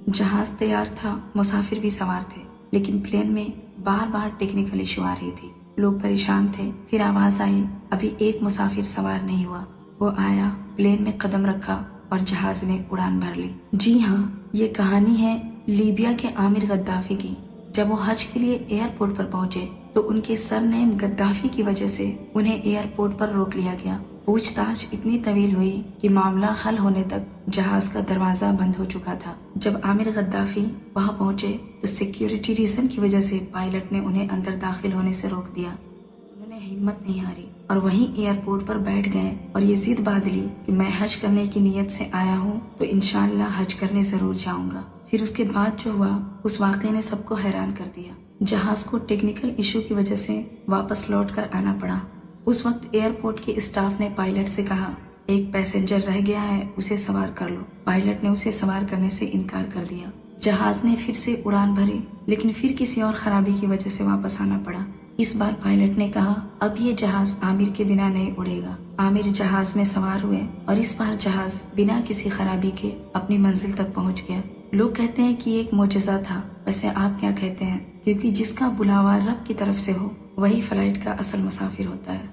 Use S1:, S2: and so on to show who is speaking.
S1: जहाज तैयार था, मुसाफिर भी सवार थे, लेकिन प्लेन में बार बार टेक्निकल इशू आ रही थी। लोग परेशान थे। फिर आवाज आई, अभी एक मुसाफिर सवार नहीं हुआ। वो आया, प्लेन में कदम रखा और जहाज ने उड़ान भर ली। जी हाँ, ये कहानी है लीबिया के आमिर गद्दाफी की। जब वो हज के लिए एयरपोर्ट पर पहुंचे तो उनके सरनेम गद्दाफी की वजह से उन्हें एयरपोर्ट पर रोक लिया गया। पूछताछ इतनी तवील हुई कि मामला हल होने तक जहाज का दरवाजा बंद हो चुका था। जब आमिर गद्दाफी वहां पहुंचे तो सिक्योरिटी रीजन की वजह से पायलट ने उन्हें अंदर दाखिल होने से रोक दिया। उन्होंने हिम्मत नहीं हारी और वहीं एयरपोर्ट पर बैठ गए और ये जिद बांध ली कि मैं हज करने की नीयत से आया हूँ तो इंशाअल्लाह हज करने जरूर जाऊंगा। फिर उसके बाद जो हुआ उस वाक़े ने सबको हैरान कर दिया। जहाज को टेक्निकल इशू की वजह से वापस लौट कर आना पड़ा। उस वक्त एयरपोर्ट के स्टाफ ने पायलट से कहा, एक पैसेंजर रह गया है, उसे सवार कर लो। पायलट ने उसे सवार करने से इनकार कर दिया। जहाज ने फिर से उड़ान भरी, लेकिन फिर किसी और खराबी की वजह से वापस आना पड़ा। इस बार पायलट ने कहा, अब ये जहाज आमिर के बिना नहीं उड़ेगा। आमिर जहाज में सवार हुए और इस बार जहाज बिना किसी खराबी के अपनी मंजिल तक पहुंच गया। लोग कहते हैं कि एक मोजज़ा था। वैसे आप क्या कहते हैं? क्योंकि जिसका बुलावा रब की तरफ से हो वही फ्लाइट का असल मुसाफिर होता है।